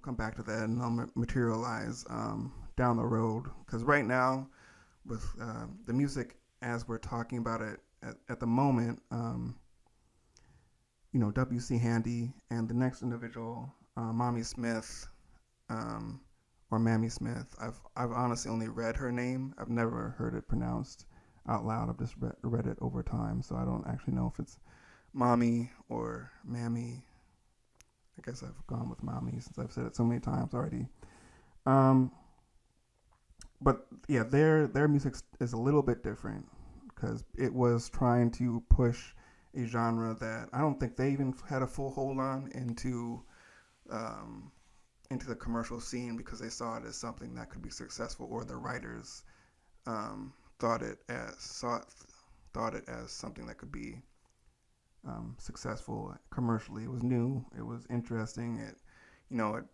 come back to that and they'll materialize down the road. Because right now, with the music as we're talking about it at the moment, W.C. Handy and the next individual, Mommy Smith, um, or Mamie Smith. I've honestly only read her name. I've never heard it pronounced out loud. I've just read it over time, so I don't actually know if it's Mommy or Mammy. I guess I've gone with Mommy since I've said it so many times already. Um, but yeah, their music is a little bit different because it was trying to push a genre that I don't think they even had a full hold on um, into the commercial scene because they saw it as something that could be successful, or the writers um, thought it as thought it as something that could be successful commercially. It was new. It was interesting. It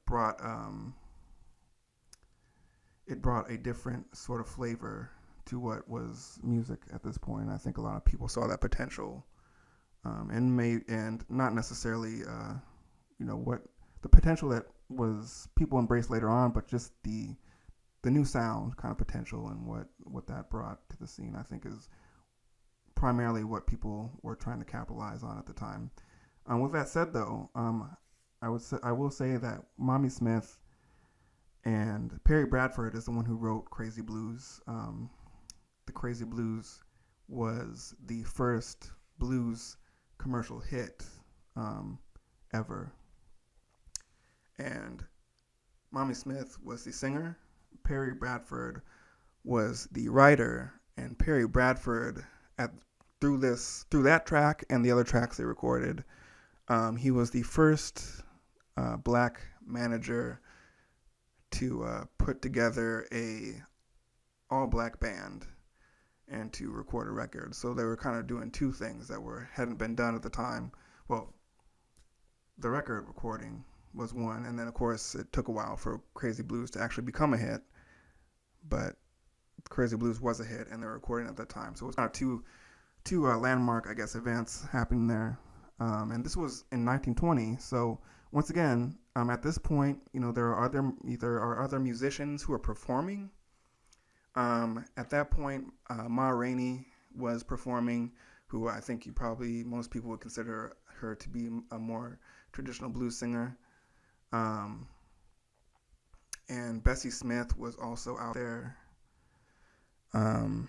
brought a different sort of flavor to what was music at this point. I think a lot of people saw that potential, and not necessarily what the potential that was people embraced later on, but just the new sound kind of potential and what that brought to the scene. I think is primarily what people were trying to capitalize on at the time. With that said, though, I will say that Mommy Smith and Perry Bradford is the one who wrote Crazy Blues. The Crazy Blues was the first blues commercial hit ever. And Mommy Smith was the singer. Perry Bradford was the writer. And Perry Bradford, through that track and the other tracks they recorded, he was the first black manager to put together a all black band and to record a record. So they were kind of doing two things that hadn't been done at the time. Well, the record recording was one, and then of course it took a while for Crazy Blues to actually become a hit. But Crazy Blues was a hit, and they were recording at that time. So it was kind of two landmark, I guess, events happening there. And this was in 1920. So once again, at this point, there are other musicians who are performing. At that point, Ma Rainey was performing, who I think most people would consider her to be a more traditional blues singer. And Bessie Smith was also out there. Trying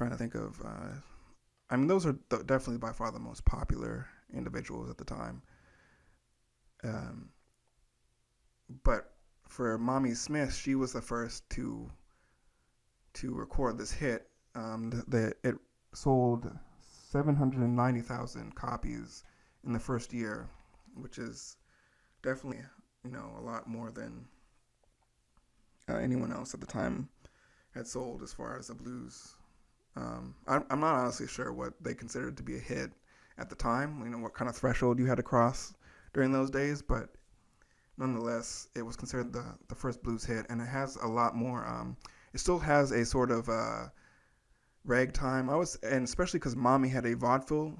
to think of, those are definitely by far the most popular individuals at the time. But for Mommy Smith, she was the first to record this hit. It sold 790,000 copies in the first year, which is definitely a lot more than anyone else at the time had sold as far as the blues. I'm not honestly sure what they considered to be a hit at the time. What kind of threshold you had to cross during those days, but nonetheless, it was considered the first blues hit, and it has a lot more. It still has a sort of ragtime. And especially because Mommy had a vaudeville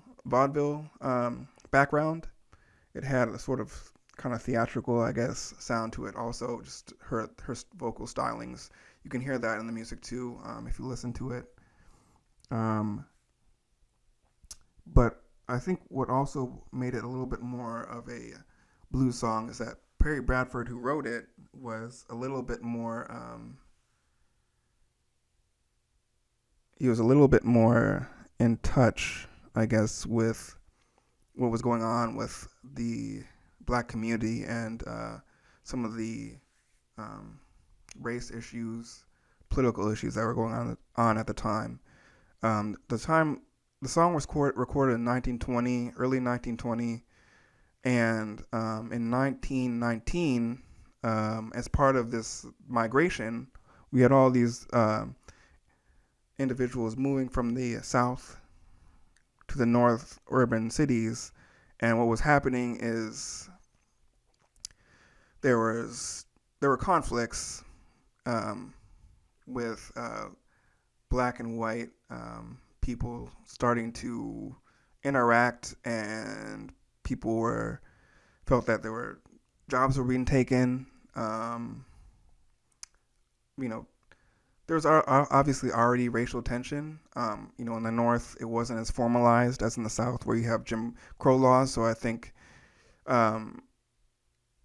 background. It had a sort of kind of theatrical, I guess, sound to it. Also, just her vocal stylings. You can hear that in the music too, if you listen to it. But I think what also made it a little bit more of a blues song is that Perry Bradford, who wrote it, was a little bit more. He was a little bit more in touch, I guess, with what was going on with the black community and some of the race issues, political issues that were going on at the time. The song was recorded in 1920, early 1920, and in 1919, as part of this migration, we had all these individuals moving from the south to the north urban cities, and what was happening is there were conflicts with black and white people starting to interact, and people were felt that there were jobs were being taken. Um, you know, there was obviously already racial tension. In the North, it wasn't as formalized as in the South, where you have Jim Crow laws. So I think, um,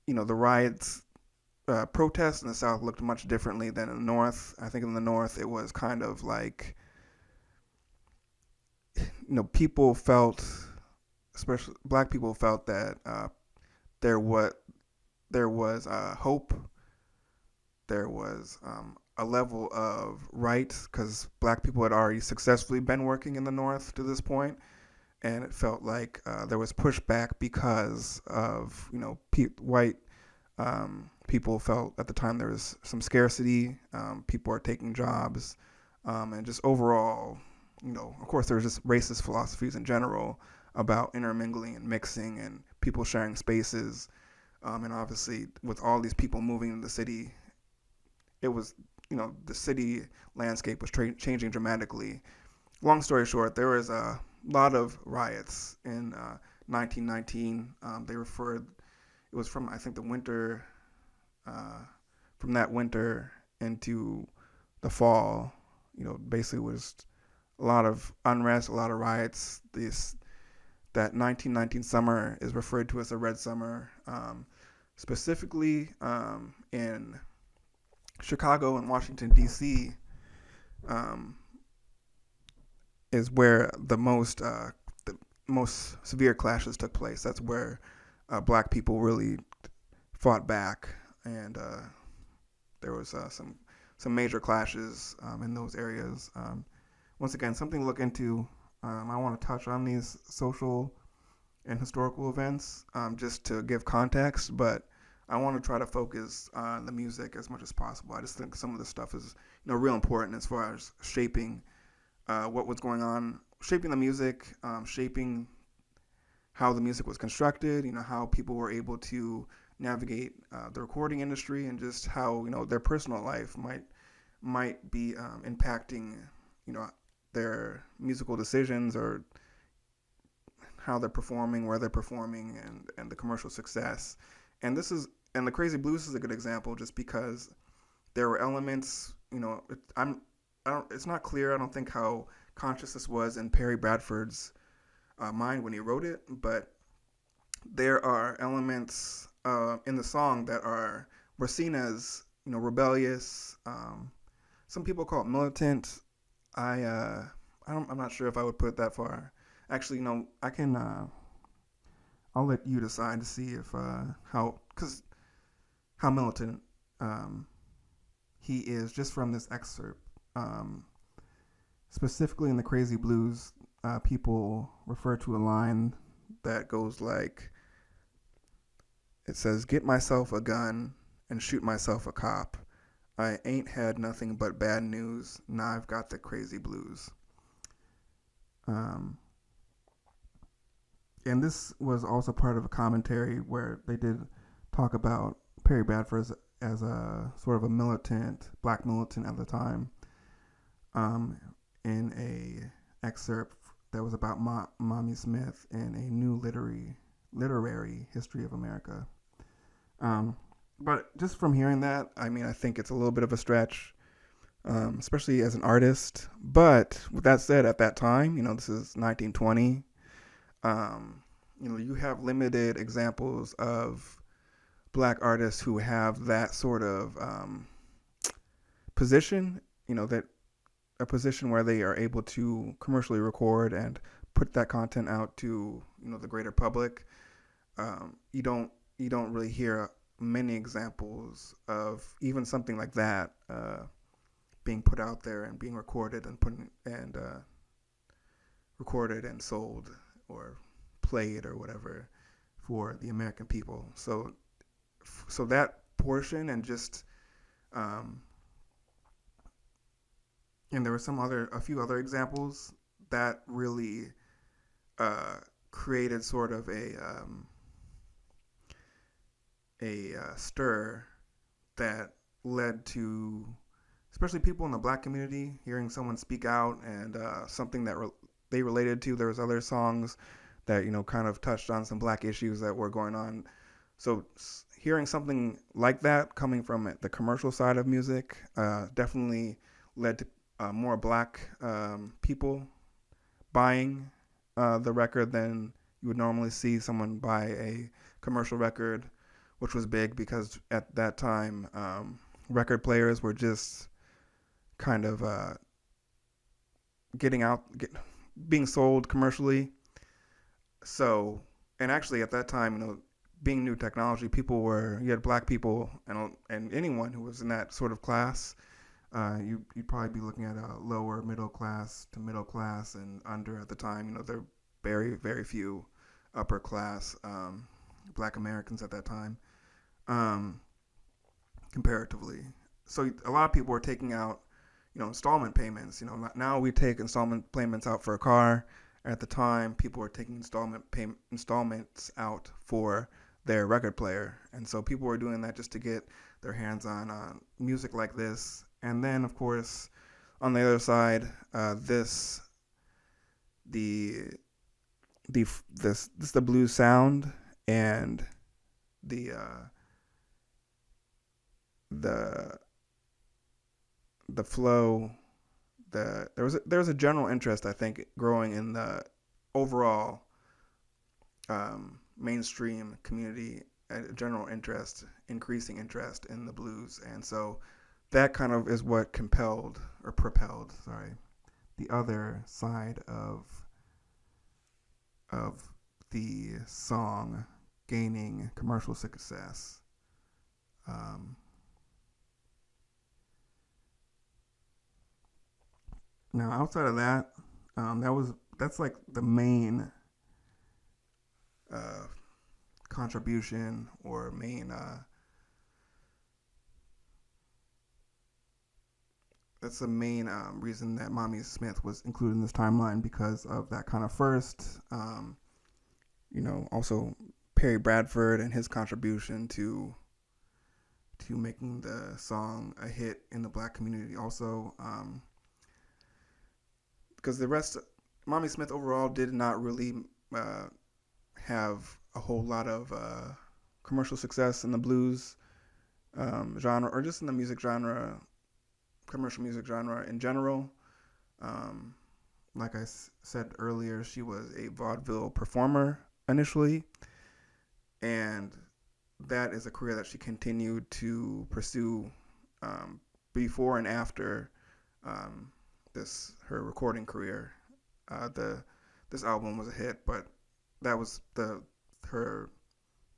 the riots, protests in the South looked much differently than in the North. I think in the North, it was kind of like, people felt, especially black people felt that there was hope. There was a level of rights because black people had already successfully been working in the North to this point, and it felt like there was pushback because of white people felt at the time there was some scarcity. People are taking jobs, and just overall, of course, there's just racist philosophies in general about intermingling and mixing and people sharing spaces. And obviously, with all these people moving in the city, it was, the city landscape was changing dramatically. Long story short, there was a lot of riots in 1919. They referred, it was from, I think, the winter, from that winter into the fall, basically was a lot of unrest, a lot of riots. That 1919 summer is referred to as the Red Summer, specifically in Chicago and Washington, D.C., is where the most severe clashes took place. That's where black people really fought back, and there was some major clashes in those areas. Once again, something to look into. I want to touch on these social and historical events just to give context, but I want to try to focus on the music as much as possible. I just think some of the stuff is real important as far as shaping what was going on, shaping the music, shaping how the music was constructed, how people were able to navigate the recording industry, and just how their personal life might be impacting their musical decisions, or how they're performing, where they're performing, and the commercial success. And the Crazy Blues is a good example, just because there were elements. It's not clear. I don't think how conscious this was in Perry Bradford's mind when he wrote it, but there are elements in the song that were seen as rebellious. Some people call it militant. I'm not sure if I would put it that far. Actually, I can. I'll let you decide to see if how militant he is, just from this excerpt. Specifically in the Crazy Blues, people refer to a line that goes like, it says, "Get myself a gun and shoot myself a cop. I ain't had nothing but bad news. Now I've got the crazy blues." And this was also part of a commentary where they did talk about Perry Bradford as a sort of a black militant at the time, in a excerpt that was about Mamie Smith in A New Literary History of America. But just from hearing that, I think it's a little bit of a stretch, especially as an artist. But with that said, at that time, this is 1920. You have limited examples of black artists who have that sort of position, that a position where they are able to commercially record and put that content out to the greater public. You don't really hear many examples of even something like that being put out there and being recorded and recorded and sold or played or whatever for the American people. So that portion, and just and there were a few other examples that really created sort of a stir that led to, especially people in the black community, hearing someone speak out and something that they related to. There was other songs that kind of touched on some black issues that were going on So hearing something like that coming from the commercial side of music definitely led to more black people buying the record than you would normally see someone buy a commercial record, which was big because at that time record players were just kind of getting being sold commercially. So, and actually at that time, being new technology, you had black people and anyone who was in that sort of class. You'd probably be looking at a lower middle class to middle class and under at the time. There are very, very few upper class black Americans at that time, um, comparatively. So a lot of people were taking out, installment payments. Now we take installment payments out for a car. At the time, people were taking installments out for their record player, and so people were doing that just to get their hands on music like this. And then, of course, on the other side, this the blues sound and the the the flow. There was a general interest, I think, growing in the overall mainstream community, a general interest, increasing interest in the blues, and so that kind of is what propelled, the other side of the song gaining commercial success. Um, Now, outside of that, that's like the main uh, contribution or main. That's the main reason that Mamie Smith was included in this timeline because of that kind of first. Also Perry Bradford and his contribution to making the song a hit in the black community. Also, because the rest, Mamie Smith overall did not really have a whole lot of commercial success in the blues genre or just in the music genre, commercial music genre in general. Um, like I said earlier, she was a vaudeville performer initially, and that is a career that she continued to pursue before and after um, her recording career. This album was a hit, but that was her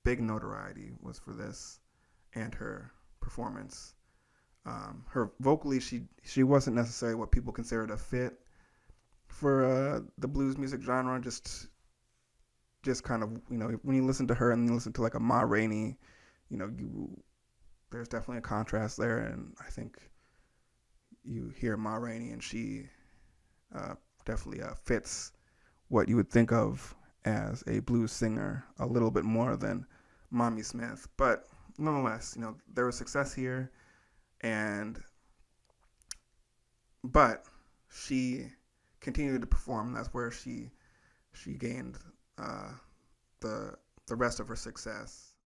big notoriety was for this and her performance. Her vocally, she wasn't necessarily what people considered a fit for the blues music genre. Just kind of, when you listen to her and you listen to like a Ma Rainey, there's definitely a contrast there, and I think you hear Ma Rainey and she definitely fits what you would think of as a blues singer a little bit more than Mamie Smith. But nonetheless, there was success here, but she continued to perform. That's where she gained the rest of her success.